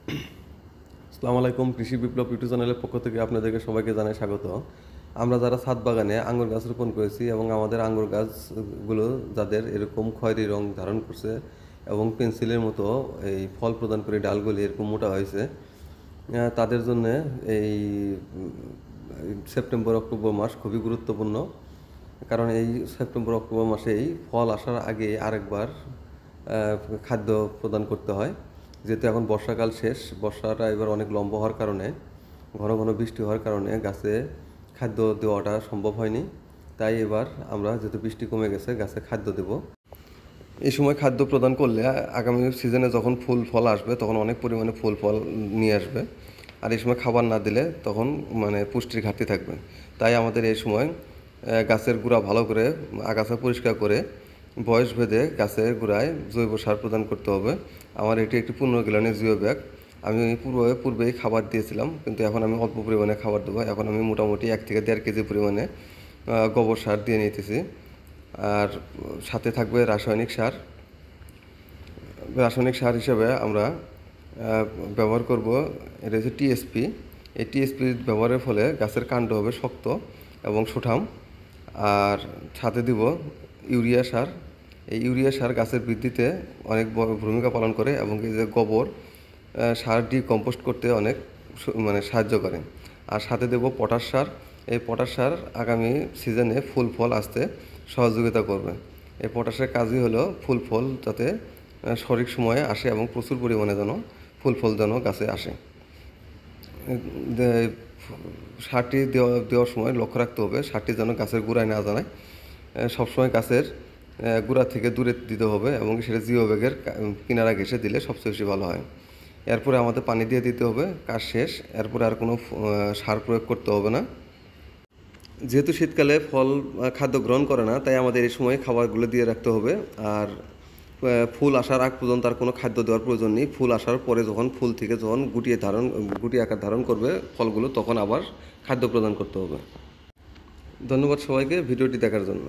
আসসালামু আলাইকুম। কৃষি বিপ্লব ইউটিউব চ্যানেলের পক্ষ থেকে আপনাদেরকে সবাইকে জানাই স্বাগত। আমরা যারা ছাদ বাগানে আঙ্গুর গাছ রোপণ করেছি এবং আমাদের আঙ্গুর গাছগুলো যাদের এরকম খয়েরি রং ধারণ করছে এবং পেন্সিলের মতো এই ফল প্রদান করে ডালগুলি এরকম মোটা হয়েছে, তাদের জন্য এই সেপ্টেম্বর অক্টোবর মাস খুবই গুরুত্বপূর্ণ। কারণ এই সেপ্টেম্বর অক্টোবর মাসেই ফল আসার আগে আরেকবার খাদ্য প্রদান করতে হয়। যেহেতু এখন বর্ষাকাল শেষ, বর্ষাটা এবার অনেক লম্বা হওয়ার কারণে, ঘন ঘন বৃষ্টি হওয়ার কারণে গাছে খাদ্য দেওয়াটা সম্ভব হয়নি। তাই এবার আমরা যেহেতু বৃষ্টি কমে গেছে, গাছে খাদ্য দেব। এই সময় খাদ্য প্রদান করলে আগামী সিজনে যখন ফুল ফল আসবে তখন অনেক পরিমাণে ফুল ফল নিয়ে আসবে। আর এই সময় খাবার না দিলে তখন পুষ্টির ঘাটতি থাকবে। তাই আমাদের এই সময় গাছের গোড়া ভালো করে আগাছা পরিষ্কার করে বয়স ভেদে গাছের গোড়ায় জৈব সার প্রদান করতে হবে। আমার এটি একটি 15 গ্যালনের জিও ব্যাগ। আমি পূর্বেই খাবার দিয়েছিলাম, কিন্তু এখন আমি অল্প পরিমাণে খাবার দেবো। এখন আমি মোটামুটি 1 থেকে 1.5 কেজি পরিমাণে গোবর সার দিয়ে নিতেছি। আর সাথে থাকবে রাসায়নিক সার। রাসায়নিক সার হিসেবে আমরা ব্যবহার করব, এটা হচ্ছে টিএসপি। এই টিএসপি ব্যবহারের ফলে গাছের কাণ্ড হবে শক্ত এবং সুঠাম। আর সাথে দিব ইউরিয়া সার। এই ইউরিয়া সার গাছের বৃদ্ধিতে অনেক বড় ভূমিকা পালন করে এবং এই যে গোবর সার ডিকম্পোস্ট করতে অনেক সাহায্য করে। আর সাথে দেব পটাশ সার। এই পটাশ সার আগামী সিজনে ফুল ফল আসতে সহযোগিতা করবে। এই পটাশের কাজই হলো ফুল ফল যাতে সঠিক সময়ে আসে এবং প্রচুর পরিমাণে যেন ফুল ফল যেন গাছে আসে। সারটি দেওয়ার সময় লক্ষ্য রাখতে হবে সারটি যেন গাছের গোড়ায় না জানায়। সবসময় গাছের গোড়া থেকে দূরে দিতে হবে এবং সেটা জিও ব্যাগের কিনারা ঘেঁষে দিলে সবচেয়ে বেশি ভালো হয়। এরপরে আমাদের পানি দিয়ে দিতে হবে, কাজ শেষ। এরপরে আর কোনো সার প্রয়োগ করতে হবে না। যেহেতু শীতকালে ফল খাদ্য গ্রহণ করে না, তাই আমাদের এই সময় খাবারগুলো দিয়ে রাখতে হবে। আর ফুল আসার আগ পর্যন্ত আর কোনো খাদ্য দেওয়ার প্রয়োজন নেই। ফুল আসার পরে যখন ফুল থেকে যখন গুটি আকার ধারণ করবে ফলগুলো, তখন আবার খাদ্য প্রদান করতে হবে। ধন্যবাদ সবাইকে ভিডিওটি দেখার জন্য।